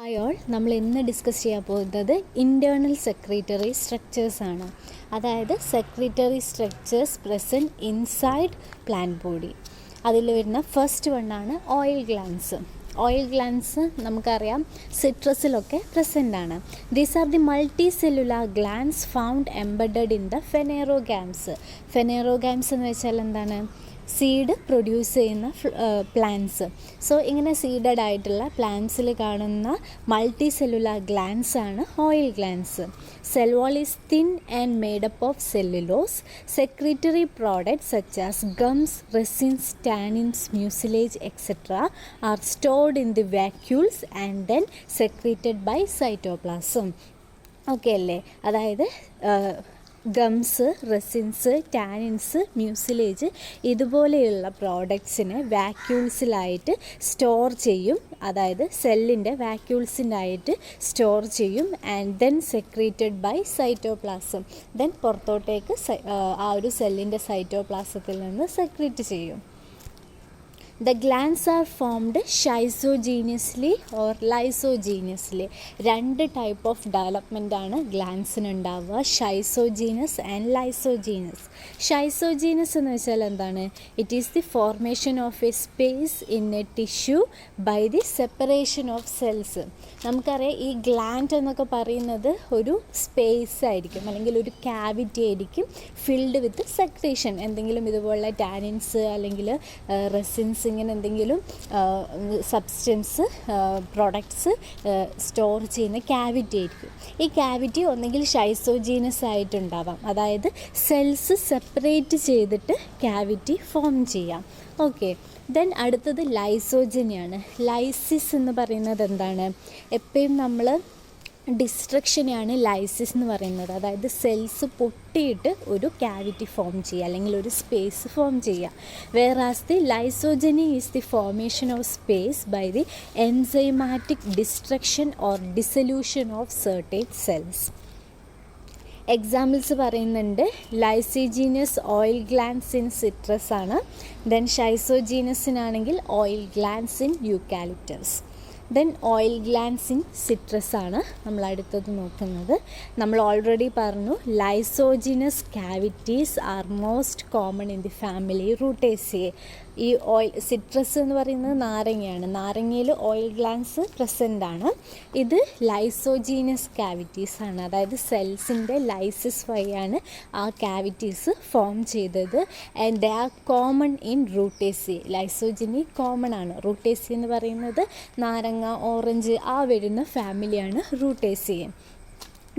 Hi all, നമ്മൾ ഇന്ന് discuss ചെയ്യാൻ പോകുന്നത് ഇൻറ്റേർണൽ സെക്രീറ്ററി സ്ട്രക്ചേഴ്സ് ആണ്. അതായത് secretory structures present inside plant body. അതിൽ വരുന്ന ഫസ്റ്റ് വണ്ണാണ് ഓയിൽ ഗ്ലാൻസ്. ഓയിൽ ഗ്ലാൻസ് നമുക്കറിയാം സിട്രസിലൊക്കെ പ്രസൻ്റ് ആണ്. These are the multi cellular glands found embedded in the phanerogams. Phanerogams എന്ന് വെച്ചാൽ എന്താണ്? സീഡ് പ്രൊഡ്യൂസ് ചെയ്യുന്ന പ്ലാന്റ്സ്. സോ ഇങ്ങനെ സീഡഡ് ആയിട്ടുള്ള പ്ലാന്റ്സിൽ കാണുന്ന മൾട്ടി സെല്ലുലാർ ഗ്ലാൻസ് ആണ് oil glands. Cell wall is thin and made up of cellulose. Secretory products such as gums, resins, tannins, mucilage etcetera are stored in the vacuoles and then secreted by cytoplasm. Okay അല്ലേ? അതായത് gums, resins, tannins, mucilage ഇതുപോലെയുള്ള പ്രോഡക്ട്സിനെ വാക്യൂൾസിലായിട്ട് store ചെയ്യും. അതായത് സെല്ലിൻ്റെ വാക്യൂൾസിനായിട്ട് store ചെയ്യും. And then secreted by cytoplasm. Then പുറത്തോട്ടേക്ക് ആ ഒരു സെല്ലിൻ്റെ സൈറ്റോപ്ലാസത്തിൽ നിന്ന് സെക്രീറ്റ് ചെയ്യും. The glands are formed schizogenously or lysogenously. രണ്ട് ടൈപ്പ് ഓഫ് ഡെവലപ്മെൻ്റ് ആണ് ഗ്ലാൻസിന് ഉണ്ടാവുക, ഷൈസോജീനസ് ആൻഡ് ലൈസോജീനസ്. ഷൈസോജീനസ് എന്ന് വെച്ചാൽ എന്താണ്? It is the formation of a space in a tissue by the separation of cells. നമുക്കറിയാം ഈ ഗ്ലാൻഡ് എന്നൊക്കെ പറയുന്നത് ഒരു സ്പേസ് ആയിരിക്കും, അല്ലെങ്കിൽ ഒരു ക്യാവിറ്റി ആയിരിക്കും ഫിൽഡ് വിത്ത് സെക്രീഷൻ. എന്തെങ്കിലും ഇതുപോലുള്ള ടാനിൻസ് അല്ലെങ്കിൽ റെസിൻസ് ഇങ്ങനെ എന്തെങ്കിലും സബ്സ്റ്റൻസ് പ്രോഡക്ട്സ് സ്റ്റോർ ചെയ്യുന്ന ക്യാവിറ്റി ആയിരിക്കും. ഈ ക്യാവിറ്റി ഒന്നെങ്കിൽ ഷൈസോജീനസ് ആയിട്ടുണ്ടാവാം, അതായത് സെൽസ് സെപ്പറേറ്റ് ചെയ്തിട്ട് ക്യാവിറ്റി ഫോം ചെയ്യാം. ഓക്കെ, ദെൻ അടുത്തത് ലൈസോജനിയാണ്. ലൈസിസ് എന്ന് പറയുന്നത് എന്താണ്? എപ്പോഴും നമ്മൾ ഡിസ്ട്രക്ഷനെയാണ് ലൈസിസ് എന്ന് പറയുന്നത്. അതായത് സെൽസ് പൊട്ടിയിട്ട് ഒരു ക്യാവിറ്റി ഫോം ചെയ്യുക, അല്ലെങ്കിൽ ഒരു സ്പേസ് ഫോം ചെയ്യുക. Whereas the lysogeny is the formation of space by the enzymatic destruction or dissolution of certain cells. Examples പറയുന്നുണ്ട്. Lysogenous oil glands in citrus ആണ്. ദെൻ ഷൈസോജീനസിനാണെങ്കിൽ oil glands in eucalyptus. Then oil glands in citrus ആണ് നമ്മൾ അടുത്തത് നോക്കുന്നത്. നമ്മൾ already പറഞ്ഞു lysogenous cavities are most common in the family Rutaceae. ഈ ഓയിൽ സിട്രസ് എന്ന് പറയുന്നത് നാരങ്ങയാണ്. നാരങ്ങയിൽ ഓയിൽ ഗ്ലാൻസ് പ്രസൻ്റ് ആണ്. ഇത് ലൈസോജീനസ് ക്യാവിറ്റീസ് ആണ്. അതായത് സെൽസിൻ്റെ ലൈസിസ് വഴിയാണ് ആ ക്യാവിറ്റീസ് ഫോം ചെയ്തത്. And they are common in Rutaceae. Lysogeny common ആണ്. റൂട്ടേസി എന്ന് പറയുന്നത് നാരങ്ങ, ഓറഞ്ച് ആ വരുന്ന ഫാമിലിയാണ് Rutaceae.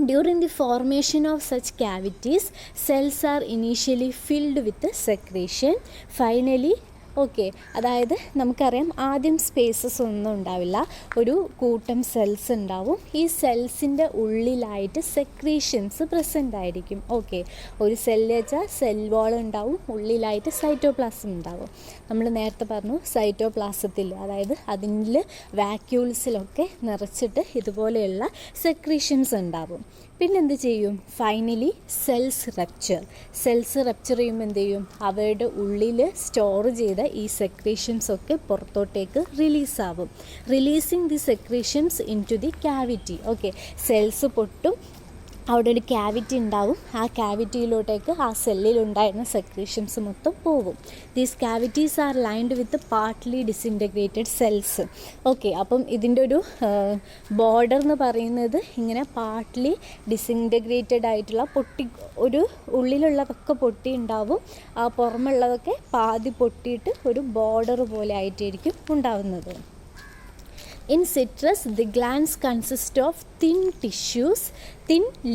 During the formation of such cavities, cells are initially filled with secretion. Finally, okay, അതായത് നമുക്കറിയാം ആദ്യം സ്പേസസ് ഒന്നും ഉണ്ടാവില്ല, ഒരു കൂട്ടം സെൽസ് ഉണ്ടാവും. ഈ സെൽസിൻ്റെ ഉള്ളിലായിട്ട് സെക്രീഷൻസ് പ്രസൻ്റ് ആയിരിക്കും. ഓക്കെ, ഒരു സെല്ല് വെച്ചാൽ സെൽ വാൾ ഉണ്ടാവും, ഉള്ളിലായിട്ട് സൈറ്റോപ്ലാസം ഉണ്ടാവും. നമ്മൾ നേരത്തെ പറഞ്ഞു സൈറ്റോപ്ലാസത്തിൽ, അതായത് അതിൽ വാക്യൂൾസിലൊക്കെ നിറച്ചിട്ട് ഇതുപോലെയുള്ള സെക്രീഷൻസ് ഉണ്ടാവും. പിന്നെന്ത് ചെയ്യും? ഫൈനലി സെൽസ് റപ്ചർ ചെയ്യുമ്പോൾ എന്ത് ചെയ്യും? അവയുടെ ഉള്ളിൽ സ്റ്റോർ ചെയ്ത ഈ സെക്രീഷൻസ് ഒക്കെ പുറത്തോട്ടേക്ക് റിലീസാവും. Releasing the secretions into the cavity. Okay, cells പൊട്ടും, അവിടെ ഒരു ക്യാവിറ്റി ഉണ്ടാവും. ആ ക്യാവിറ്റിയിലോട്ടേക്ക് ആ സെല്ലിലുണ്ടായിരുന്ന സെക്രീഷൻസ് മൊത്തം പോകും. These cavities are lined with partly disintegrated cells. Okay, അപ്പം ഇതിൻ്റെ ഒരു ബോർഡർ എന്ന് പറയുന്നത് ഇങ്ങനെ പാർട്ട്ലി ഡിസിൻറ്റഗ്രേറ്റഡ് ആയിട്ടുള്ള ഒരു ഉള്ളിലുള്ളതൊക്കെ പൊട്ടി ഉണ്ടാവും, ആ പുറമുള്ളതൊക്കെ പാതി പൊട്ടിയിട്ട് ഒരു ബോർഡർ പോലെ ആയിട്ടായിരിക്കും ഉണ്ടാവുന്നത്. In citrus, the glands consist of thin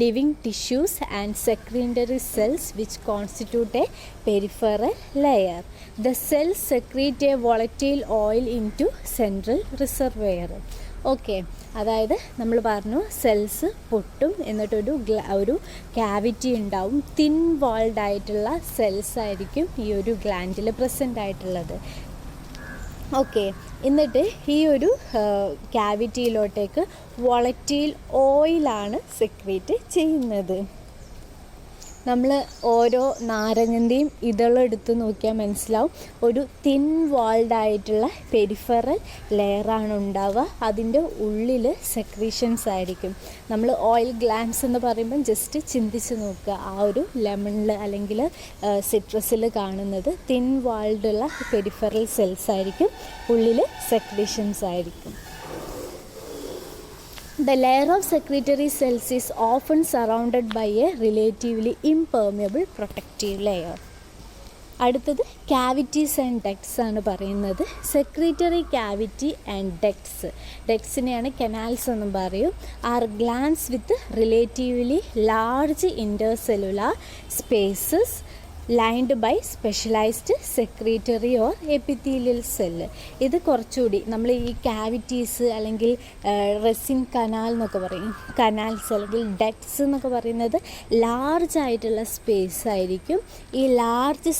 living tissues and secretory cells which constitute a peripheral layer. The cells secrete a volatile oil into central reservoir. Okay, അതായത് നമ്മൾ പറഞ്ഞു സെൽസ് പൊട്ടും, എന്നിട്ടൊരു ക്യാവിറ്റി ഉണ്ടാവും. തിൻ വാൾഡ് ആയിട്ടുള്ള cells ആയിരിക്കും ഈ ഒരു ഗ്ലാൻഡിൽ പ്രസൻ്റ് ആയിട്ടുള്ളത്. ഓക്കെ, എന്നിട്ട് ഈ ഒരു ക്യാവിറ്റിയിലോട്ടേക്ക് വോളറ്റൈൽ ഓയിലാണ് സെക്രീറ്റ് ചെയ്യുന്നത്. നമ്മൾ ഓരോ നാരങ്ങൻ്റെയും ഇതളെടുത്ത് നോക്കിയാൽ മനസ്സിലാവും ഒരു തിൻ വാൾഡ് ആയിട്ടുള്ള പെരിഫറൽ ലെയറാണ് ഉണ്ടാവുക. അതിൻ്റെ ഉള്ളിൽ സെക്രീഷൻസ് ആയിരിക്കും. നമ്മൾ ഓയിൽ ഗ്ലാൻസ് എന്ന് പറയുമ്പം ജസ്റ്റ് ചിന്തിച്ച് നോക്കുക, ആ ഒരു ലെമണിൽ അല്ലെങ്കിൽ സിട്രസിൽ കാണുന്നത് തിൻ വാൾഡുള്ള പെരിഫറൽ സെൽസ് ആയിരിക്കും, ഉള്ളിൽ സെക്രീഷൻസ് ആയിരിക്കും. The layer of secretory cells is often surrounded by a relatively impermeable protective layer. അടുത്തത് ക്യാവിറ്റീസ് ആൻഡ് ഡക്ട്സ് ആണ് പറയുന്നത്. സെക്രീറ്ററി ക്യാവിറ്റി ആൻഡ് ഡക്ട്സിനെയാണ് കനാൽസ് എന്നും പറയും. Are glands with relatively large intercellular spaces lined by specialised secretory or epithelial cell. ഇത് കുറച്ചുകൂടി നമ്മൾ ഈ ക്യാവിറ്റീസ് അല്ലെങ്കിൽ റെസിൻ കനാൽ എന്നൊക്കെ പറയും, കനാൽസ് അല്ലെങ്കിൽ ഡക്ട്സ് എന്നൊക്കെ പറയുന്നത് ലാർജ് ആയിട്ടുള്ള സ്പേസ് ആയിരിക്കും. ഈ ലാർജ്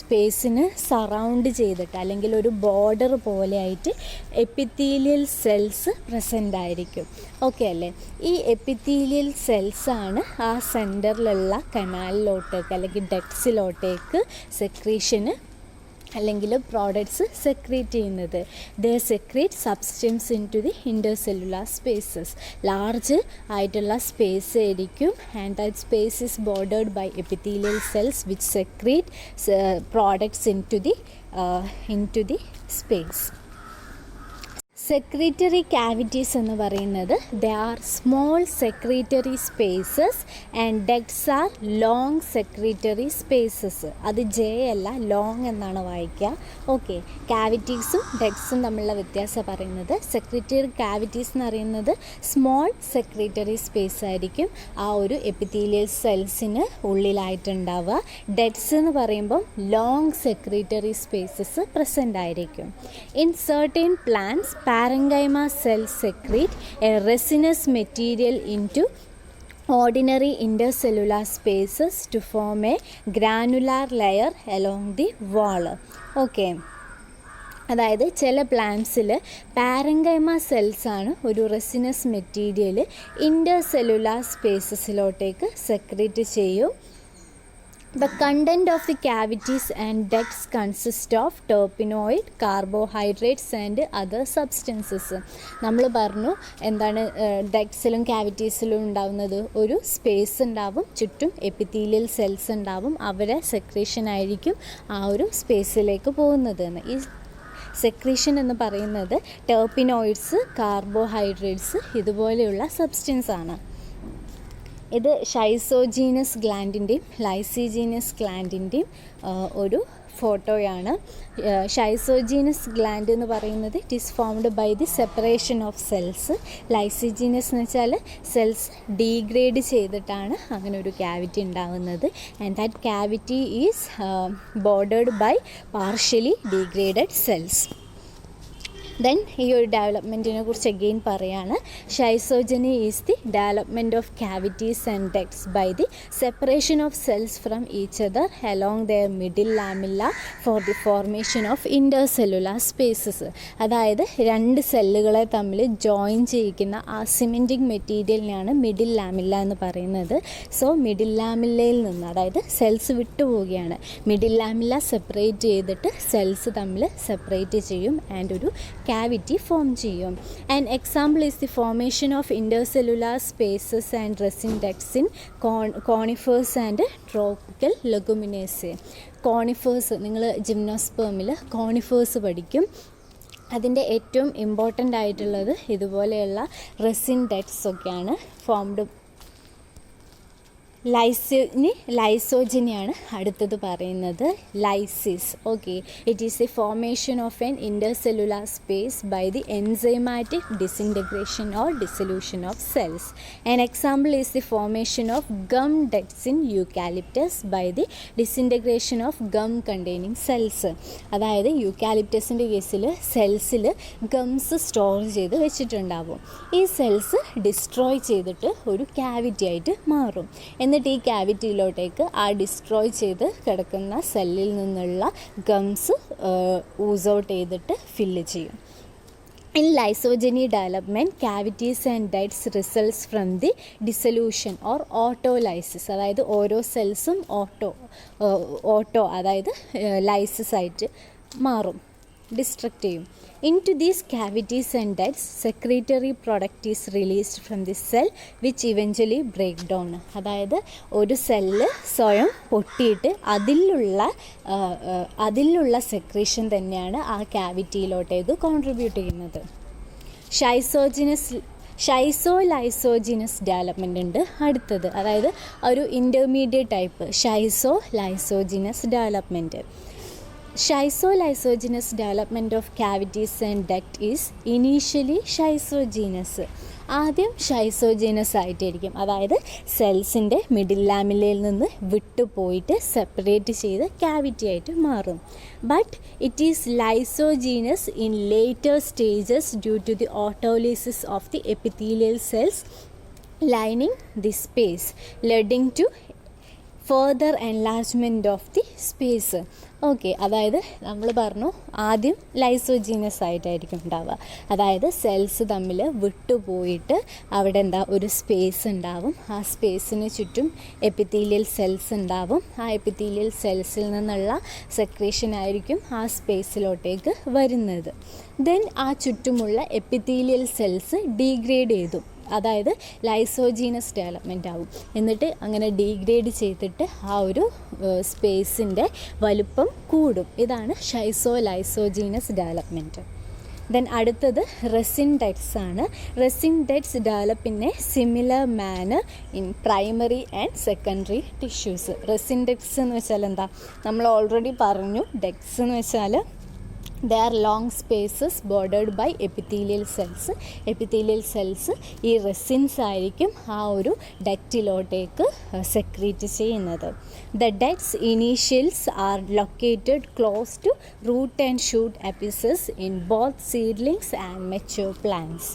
സ്പേസിന് സറൗണ്ട് ചെയ്തിട്ട് അല്ലെങ്കിൽ ഒരു ബോർഡർ പോലെ ആയിട്ട് എപ്പിത്തീലിയൽ സെൽസ് പ്രസൻ്റ് ആയിരിക്കും. ഓക്കെ അല്ലേ? ഈ എപ്പിത്തീലിയൽ സെൽസാണ് ആ സെൻറ്ററിലുള്ള കനാലിലോട്ടേക്ക് അല്ലെങ്കിൽ ഡക്ട്സിലോട്ടേക്ക് സെക്രീഷന് അല്ലെങ്കിൽ പ്രോഡക്ട്സ് സെക്രീറ്റ് ചെയ്യുന്നത്. They secrete substance into the intercellular spaces. Large ആയിട്ടുള്ള സ്പേസ് ആയിരിക്കും. And that space is bordered by epithelial cells which secrete products into the space. Secretory cavities എന്ന് പറയുന്നത് they are small secretory spaces and ducts are long secretory spaces. അത് J അല്ല, long എന്നാണ് വായിക്കുക. Okay, ക്യാവിറ്റീസും ഡക്ട്സും തമ്മിലുള്ള വ്യത്യാസം പറയുന്നത് secretory cavities എന്ന് പറയുന്നത് സ്മോൾ സെക്രീറ്ററി സ്പേസ് ആയിരിക്കും ആ ഒരു എപ്പിത്തീലിയൽ സെൽസിന് ഉള്ളിലായിട്ടുണ്ടാവുക. ഡക്ട്സ് എന്ന് പറയുമ്പം ലോങ് സെക്രീറ്ററി സ്പേസസ് പ്രസൻ്റ് ആയിരിക്കും. In certain plants parenchyma cells secrete a resinous material into ordinary intercellular spaces to form a granular layer along the wall. Okay, അതായത് ചില പ്ലാന്റ്സിൽ parenchyma സെൽസാണ് ഒരു resinous material intercellular സ്പേസസിലോട്ടേക്ക് secrete ചെയ്യും. The content of the cavities and ducts consist of terpenoid, carbohydrates and other substances. നമ്മൾ പറഞ്ഞു എന്താണ് ഡക്ട്സിലും ക്യാവിറ്റീസിലും ഉണ്ടാവുന്നത്, ഒരു space ഉണ്ടാവും, ചുറ്റും എപ്പിത്തീലിയൽ സെൽസ് ഉണ്ടാവും, അവരെ സെക്രീഷൻ ആയിരിക്കും ആ ഒരു സ്പേസിലേക്ക് പോകുന്നത് എന്ന്. ഈ സെക്രീഷൻ എന്ന് പറയുന്നത് ടെർപിനോയിഡ്സ്, കാർബോഹൈഡ്രേറ്റ്സ് ഇതുപോലെയുള്ള സബ്സ്റ്റൻസ് ആണ്. ഇത് ഷൈസോജീനസ് ഗ്ലാൻഡിൻ്റെയും ലൈസീജീനസ് ഗ്ലാൻഡിൻ്റെയും ഒരു ഫോട്ടോയാണ്. ഷൈസോജീനസ് ഗ്ലാൻഡ് എന്ന് പറയുന്നത് it is formed by the separation of cells. Lysigenous എന്ന് വെച്ചാൽ സെൽസ് ഡീഗ്രേഡ് ചെയ്തിട്ടാണ് അങ്ങനെ ഒരു ക്യാവിറ്റി ഉണ്ടാകുന്നത്. And that cavity is bordered by partially degraded cells. Then ഈ ഒരു ഡെവലപ്മെൻറ്റിനെ കുറിച്ച് അഗെയിൻ പറയാണ്. Schizogeny is the development of cavities and ducts by the separation of cells from each other along their middle lamella for the formation of intercellular spaces. അതായത് രണ്ട് സെല്ലുകളെ തമ്മിൽ join ചെയ്യിക്കുന്ന ആ സിമെൻറ്റിക് മെറ്റീരിയലിനെയാണ് മിഡിൽ ലാമില്ല എന്ന് പറയുന്നത്. സോ മിഡിൽ ലാമില്ലയിൽ നിന്ന്, അതായത് സെൽസ് വിട്ടുപോവുകയാണ്, മിഡിൽ ലാമില്ല സെപ്പറേറ്റ് ചെയ്തിട്ട് സെൽസ് തമ്മിൽ സെപ്പറേറ്റ് ചെയ്യും ആൻഡ് ഒരു cavity form ചെയ്യും. An example is the formation of intercellular spaces and resin ducts in conifers and tropical leguminaceae. Conifers, നിങ്ങൾ ജിംനോസ്പേമിൽ കോണിഫേഴ്സ് പഠിക്കും. അതിൻ്റെ ഏറ്റവും ഇമ്പോർട്ടൻ്റ് ആയിട്ടുള്ളത് ഇതുപോലെയുള്ള റെസിൻ ഡക്ട്സ് ഒക്കെയാണ് ഫോംഡ്. ലൈസോജനിയാണ് അടുത്തത് പറയുന്നത്. Lysis. Okay, it is the formation of an intercellular space by the enzymatic disintegration or dissolution of cells. An example is the formation of gum ducts in eucalyptus by the disintegration of gum containing cells. അതായത് യൂക്കാലിപ്റ്റസിൻ്റെ കേസിൽ സെൽസിൽ gums store ചെയ്ത് വെച്ചിട്ടുണ്ടാവും. ഈ cells destroy ചെയ്തിട്ട് ഒരു cavity ആയിട്ട് മാറും. എന്നിട്ട് ഈ ക്യാവിറ്റിയിലോട്ടേക്ക് ആ ഡിസ്ട്രോയ് ചെയ്ത് കിടക്കുന്ന സെല്ലിൽ നിന്നുള്ള ഗംസ് ഊസ് ഔട്ട് ചെയ്തിട്ട് ഫില്ല് ചെയ്യും. In lysogeny development, cavities and ducts results from the dissolution or autolysis. അതായത് ഓരോ സെൽസും ഓട്ടോ അതായത് ലൈസിസ് ആയിട്ട് മാറും, ഡിസ്ട്രക്റ്റ് ചെയ്യും. Into these cavities and ducts, secretory product is released from the cell which eventually break down. അതായത് ഒരു cell സ്വയം പൊട്ടിയിട്ട് അതിലുള്ള സെക്രീഷൻ തന്നെയാണ് ആ ക്യാവിറ്റിയിലോട്ടേക്ക് കോൺട്രിബ്യൂട്ട് ചെയ്യുന്നത്. ഷൈസോലൈസോജിനസ് ഡെവലപ്മെൻ്റ് ഉണ്ട് അടുത്തത്, അതായത് ഒരു intermediate type schizolysigenous development. Schizolysogenous development of cavities and duct is initially schizogenous. ആദ്യം ഷൈസോജീനസ് ആയിട്ടായിരിക്കും, അതായത് സെൽസിൻ്റെ മിഡിൽ ലാമിലയിൽ നിന്ന് വിട്ടുപോയിട്ട് സെപ്പറേറ്റ് ചെയ്ത് ക്യാവിറ്റി ആയിട്ട് മാറും. But it is lysigenous in later stages due to the autolysis of the epithelial cells lining the space leading to further enlargement of the space. Okay, അതായത് നമ്മൾ പറഞ്ഞു ആദ്യം ലൈസോജീനസ് ആയിട്ടായിരിക്കും ഉണ്ടാവുക, അതായത് സെൽസ് തമ്മിൽ വിട്ടുപോയിട്ട് അവിടെ ഒരു സ്പേസ് ഉണ്ടാവും. ആ സ്പേസിന് ചുറ്റും എപ്പിത്തീലിയൽ സെൽസ് ഉണ്ടാവും. ആ എപ്പിത്തീലിയൽ സെൽസിൽ നിന്നുള്ള സെക്രീഷൻ ആയിരിക്കും ആ സ്പേസിലോട്ടേക്ക് വരുന്നത്. ദെൻ ആ ചുറ്റുമുള്ള എപ്പിത്തീലിയൽ സെൽസ് ഡീഗ്രേഡ് ചെയ്തു, അതായത് ലൈസോജീനസ് ഡെവലപ്മെൻ്റ് ആവും. എന്നിട്ട് അങ്ങനെ ഡീഗ്രേഡ് ചെയ്തിട്ട് ആ ഒരു സ്പേസിൻ്റെ വലുപ്പം കൂടും. ഇതാണ് ഷൈസോലൈസോജീനസ് ഡെവലപ്മെൻറ്റ്. ദെൻ അടുത്തത് റെസിൻ ഡക്ട്സ് ആണ്. Resin ducts develop in A similar manner in primary and secondary tissues. Resin ducts എന്ന് വെച്ചാൽ എന്താ, നമ്മൾ ഓൾറെഡി പറഞ്ഞു. ഡക്ട്സ് എന്ന് വെച്ചാൽ they are long spaces bordered by epithelial cells. Epithelial cells ഈ റെസിൻസ് ആയിരിക്കും ആ ഒരു ഡക്റ്റിലോട്ടേക്ക് സെക്രീറ്റ് ചെയ്യുന്നത്. The ducts initials are located close to root and shoot apices in both seedlings and mature plants.